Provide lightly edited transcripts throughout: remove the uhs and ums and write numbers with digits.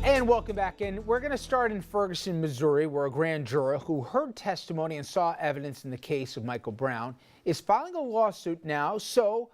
And welcome back in. We're going to start in Ferguson, Missouri, where a grand juror who heard testimony and saw evidence in the case of Michael Brown is filing a lawsuit now so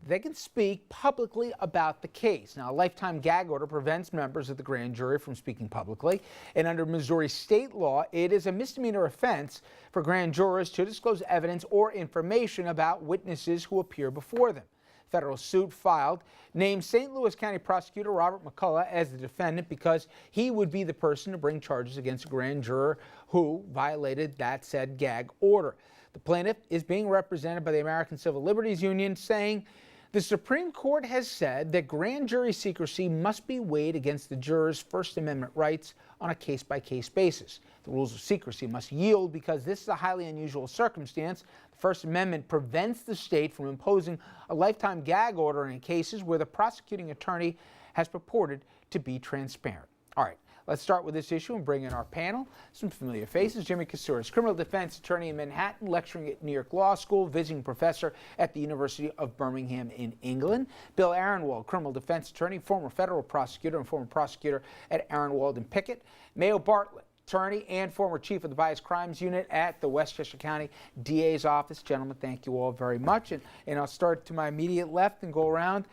they can speak publicly about the case. Now, a lifetime gag order prevents members of the grand jury from speaking publicly, and under Missouri state law, it is a misdemeanor offense for grand jurors to disclose evidence or information about witnesses who appear before them. Federal suit filed named St. Louis County Prosecutor Robert McCullough as the defendant because he would be the person to bring charges against a grand juror who violated that said gag order. The plaintiff is being represented by the American Civil Liberties Union, saying the Supreme Court has said that grand jury secrecy must be weighed against the juror's First Amendment rights on a case-by-case basis. The rules of secrecy must yield because this is a highly unusual circumstance. The First Amendment prevents the state from imposing a lifetime gag order in cases where the prosecuting attorney has purported to be transparent. All right, let's start with this issue and bring in our panel. Some familiar faces. Jimmy Kasouras, criminal defense attorney in Manhattan, lecturing at New York Law School, visiting professor at the University of Birmingham in England. Bill Aaronwald, criminal defense attorney, former federal prosecutor and former prosecutor at Aaronwald and Pickett. Mayo Bartlett, attorney and former chief of the Bias Crimes Unit at the Westchester County DA's office. Gentlemen, thank you all very much. And I'll start to my immediate left and go around.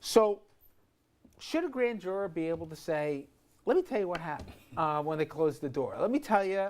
So, should a grand juror be able to say, let me tell you what happened when they closed the door. Let me tell you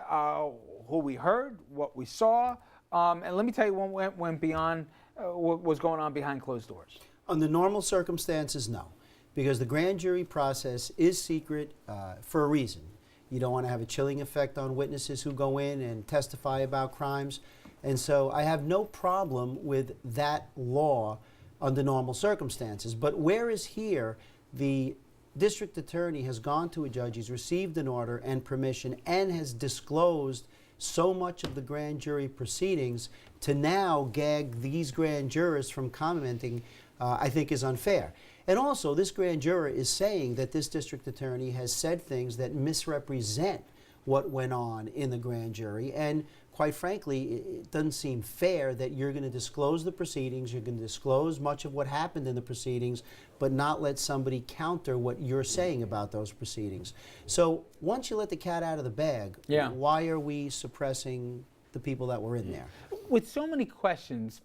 who we heard, what we saw, and let me tell you what went beyond what was going on behind closed doors. Under normal circumstances, no, because the grand jury process is secret for a reason. You don't want to have a chilling effect on witnesses who go in and testify about crimes. And so I have no problem with that law under normal circumstances. But whereas here, the district attorney has gone to a judge, he's received an order and permission, and has disclosed so much of the grand jury proceedings, to now gag these grand jurors from commenting, I think is unfair. And also, this grand juror is saying that this district attorney has said things that misrepresent what went on in the grand jury. And quite frankly, it doesn't seem fair that you're going to disclose the proceedings, you're going to disclose much of what happened in the proceedings, but not let somebody counter what you're saying about those proceedings. So once you let the cat out of the bag, why are we suppressing the people that were in there? With so many questions,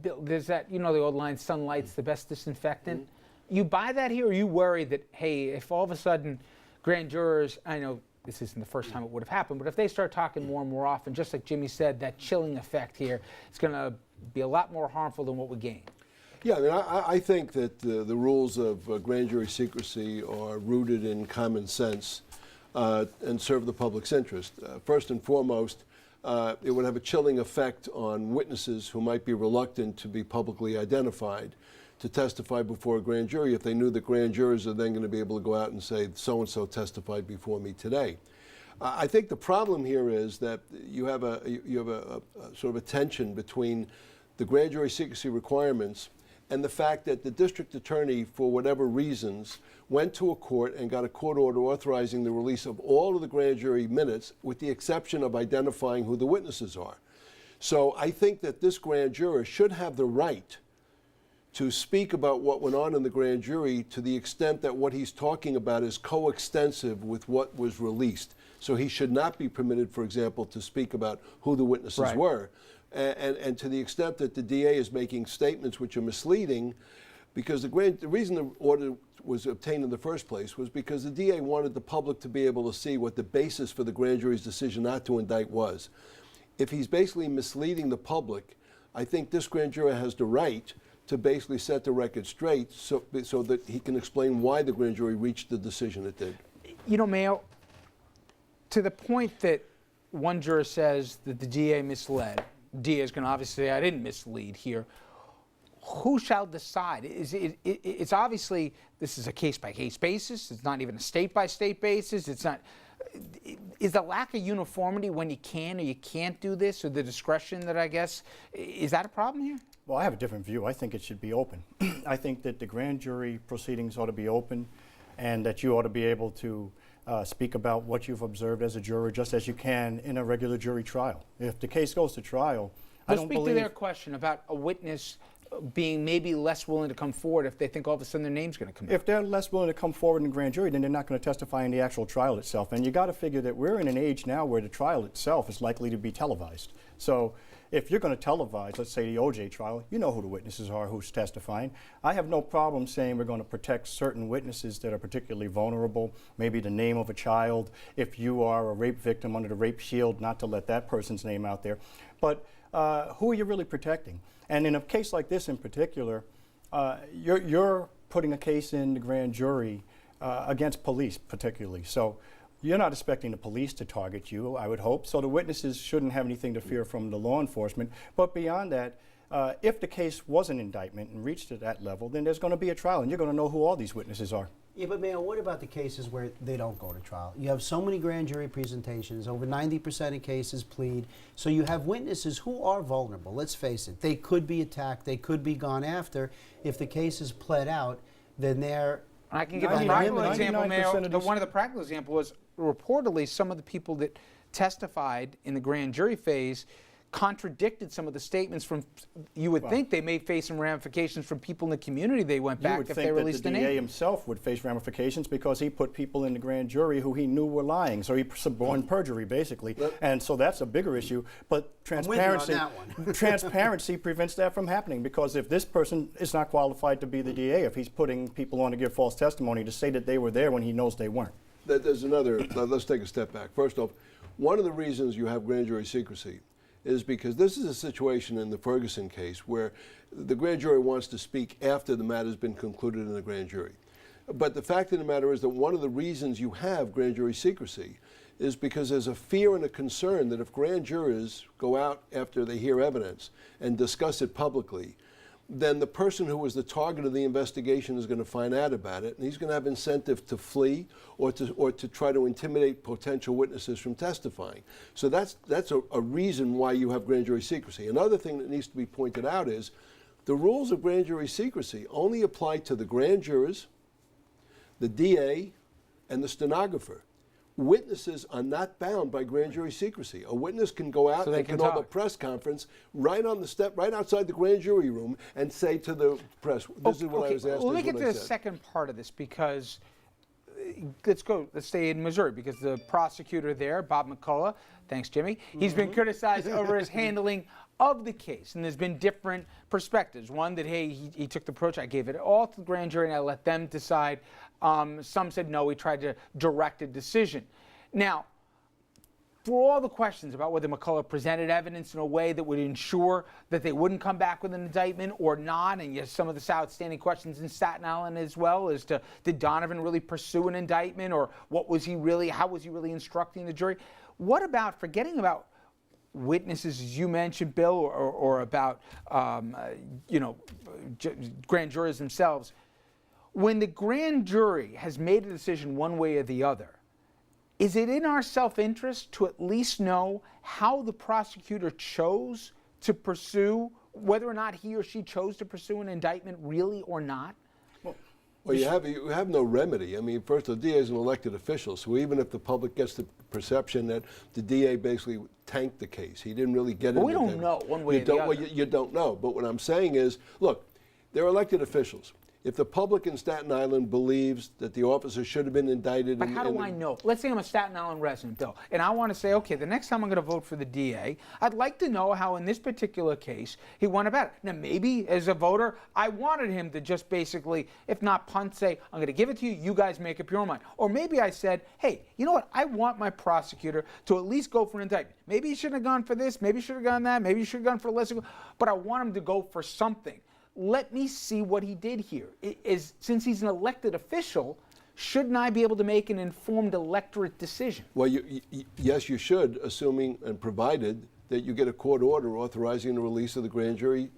Bill, there's that, you know, the old line, sunlight's the best disinfectant. You buy that here, or you worry that, hey, if all of a sudden grand jurors, I know this isn't the first time it would have happened, but if they start talking more and more often, just like Jimmy said, that chilling effect here, it's going to be a lot more harmful than what we gain. Yeah, I mean, I think that the rules of grand jury secrecy are rooted in common sense and serve the public's interest. First and foremost, it would have a chilling effect on witnesses who might be reluctant to be publicly identified to testify before a grand jury if they knew that grand jurors are then going to be able to go out and say, so-and-so testified before me today. I think the problem here is that you have a sort of a tension between the grand jury secrecy requirements and the fact that the district attorney, for whatever reasons, went to a court and got a court order authorizing the release of all of the grand jury minutes with the exception of identifying who the witnesses are. So I think that this grand juror should have the right to speak about what went on in the grand jury to the extent that what he's talking about is coextensive with what was released. So he should not be permitted, for example, to speak about who the witnesses were. And to the extent that the DA is making statements which are misleading, because the reason the order was obtained in the first place was because the DA wanted the public to be able to see what the basis for the grand jury's decision not to indict was. If he's basically misleading the public, I think this grand juror has the right to basically set the record straight so that he can explain why the grand jury reached the decision it did. You know, Mayo, to the point that one juror says that the DA misled, the DA is going to obviously say, I didn't mislead here. Who shall decide? It's obviously, this is a case-by-case basis. It's not even a state-by-state basis. It's not. Is the lack of uniformity when you can or you can't do this, or the discretion that I guess, is that a problem here? Well, I have a different view. I think it should be open. I think that the grand jury proceedings ought to be open and that you ought to be able to speak about what you've observed as a juror just as you can in a regular jury trial. If the case goes to trial, I don't believe... Speak to their question about a witness being maybe less willing to come forward if they think all of a sudden their name's going to come out? If they're less willing to come forward in the grand jury, then they're not going to testify in the actual trial itself. And you got to figure that we're in an age now where the trial itself is likely to be televised. So if you're going to televise, let's say the OJ trial, you know who the witnesses are, who's testifying. I have no problem saying we're going to protect certain witnesses that are particularly vulnerable, maybe the name of a child. If you are a rape victim under the rape shield, not to let that person's name out there. But who are you really protecting? And in a case like this in particular, you're putting a case in the grand jury against police particularly. So you're not expecting the police to target you, I would hope. So the witnesses shouldn't have anything to fear from the law enforcement. But beyond that, if the case was an indictment and reached to that level, then there's going to be a trial and you're going to know who all these witnesses are. Yeah, but Mayor, what about the cases where they don't go to trial? You have so many grand jury presentations, over 90% of cases plead, so you have witnesses who are vulnerable. Let's face it, they could be attacked, they could be gone after. If the case is pled out, then they're... I can give a 99% practical example, Mayor. of these- One of the practical examples was reportedly some of the people that testified in the grand jury phase contradicted some of the statements from, you would think they may face some ramifications from people in the community they went You back would if think they that released the the DA name. himself would face ramifications because he put people in the grand jury who he knew were lying. So he suborned perjury, basically. And so that's a bigger issue. But transparency, that one. transparency prevents that from happening, because if this person is not qualified to be the DA, if he's putting people on to give false testimony to say that they were there when he knows they weren't. There's another, let's take a step back. First off, one of the reasons you have grand jury secrecy is because this is a situation in the Ferguson case where the grand jury wants to speak after the matter has been concluded in the grand jury. But the fact of the matter is that one of the reasons you have grand jury secrecy is because there's a fear and a concern that if grand jurors go out after they hear evidence and discuss it publicly, then the person who was the target of the investigation is going to find out about it, and he's going to have incentive to flee or to try to intimidate potential witnesses from testifying. So that's a reason why you have grand jury secrecy. Another thing that needs to be pointed out is the rules of grand jury secrecy only apply to the grand jurors, the DA, and the stenographer. Witnesses are not bound by grand jury secrecy. A witness can go out So they and can hold a talk. press conference right on the step, right outside the grand jury room, and say to the press, "This is what I was asked." Well, let me this is get what to I the said." second part of this, because let's stay in Missouri, because the prosecutor there, Bob McCullough, thanks Jimmy, he's been criticized over his handling of the case, and there's been different perspectives. One that, hey, he took the approach, I gave it all to the grand jury and I let them decide. Some said no, he tried to direct a decision. Now, for all the questions about whether McCullough presented evidence in a way that would ensure that they wouldn't come back with an indictment or not, and yes, some of the outstanding questions in Staten Island as well as to, did Donovan really pursue an indictment, or what was he really, how was he really instructing the jury? What about, forgetting about witnesses, as you mentioned, Bill, or about, grand jurors themselves, when the grand jury has made a decision one way or the other, is it in our self-interest to at least know how the prosecutor chose to pursue, whether or not he or she chose to pursue an indictment really or not? Well, you have no remedy. I mean, first, the DA is an elected official, so even if the public gets the perception that the DA basically tanked the case, he didn't really get it. Well, we don't know one way or the other. Well, you don't know. But what I'm saying is, look, they're elected officials. If the public in Staten Island believes that the officer should have been indicted... But how do I know? Let's say I'm a Staten Island resident, Bill, and I want to say, okay, the next time I'm going to vote for the DA, I'd like to know how in this particular case he went about it. Now, maybe as a voter, I wanted him to just basically, if not punt, say, I'm going to give it to you, you guys make up your own mind. Or maybe I said, hey, you know what, I want my prosecutor to at least go for an indictment. Maybe he shouldn't have gone for this, maybe he should have gone that, maybe he should have gone for less, but I want him to go for something. Let me see what he did here. Since he's an elected official, shouldn't I be able to make an informed electorate decision? Well, yes, you should, assuming and provided that you get a court order authorizing the release of the grand jury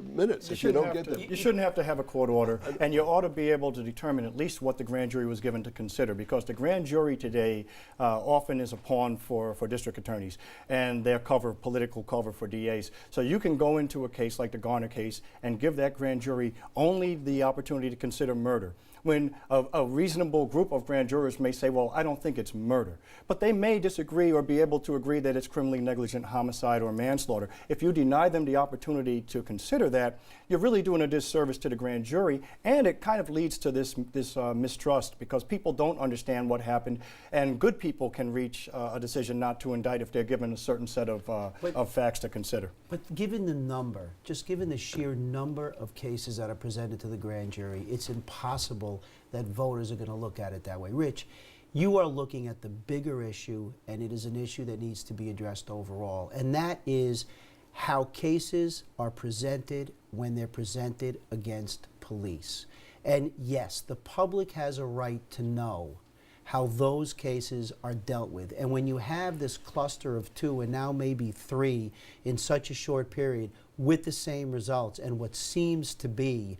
minutes. If you don't get them, you shouldn't have to have a court order, and you ought to be able to determine at least what the grand jury was given to consider, because the grand jury today often is a pawn for district attorneys, and they're political cover for DAs. So you can go into a case like the Garner case and give that grand jury only the opportunity to consider murder, when a reasonable group of grand jurors may say, well, I don't think it's murder. But they may disagree or be able to agree that it's criminally negligent homicide homicide or manslaughter. If you deny them the opportunity to consider that, you're really doing a disservice to the grand jury, and it kind of leads to this mistrust, because people don't understand what happened, and good people can reach a decision not to indict if they're given a certain set of facts to consider. But given the number, just given the sheer number of cases that are presented to the grand jury, it's impossible that voters are going to look at it that way. Rich, you are looking at the bigger issue, and it is an issue that needs to be addressed overall, and that is how cases are presented when they're presented against police. And yes, the public has a right to know how those cases are dealt with. And when you have this cluster of 2 and now maybe 3 in such a short period with the same results and what seems to be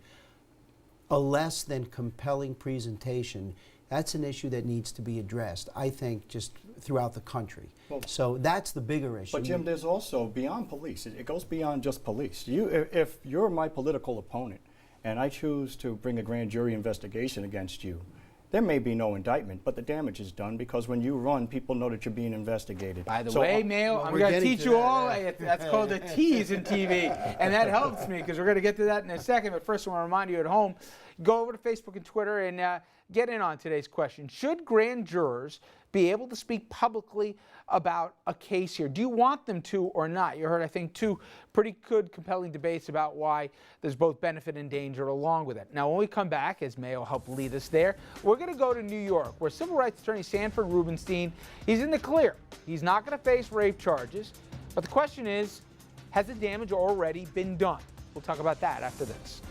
a less than compelling presentation, that's an issue that needs to be addressed, I think, just throughout the country. Well, so that's the bigger issue. But Jim, there's also beyond police. It goes beyond just police. If you're my political opponent and I choose to bring a grand jury investigation against you, there may be no indictment, but the damage is done, because when you run, people know that you're being investigated. By the way, Mayo, I'm going to teach you all. That's called a tease in TV, and that helps me because we're going to get to that in a second. But first, I want to remind you at home, go over to Facebook and Twitter and get in on today's question. Should grand jurors be able to speak publicly about a case here? Do you want them to or not? You heard, I think, 2 pretty good, compelling debates about why there's both benefit and danger along with it. Now, when we come back, as Mayo helped lead us there, we're going to go to New York, where civil rights attorney Sanford Rubenstein, he's in the clear. He's not going to face rape charges. But the question is, has the damage already been done? We'll talk about that after this.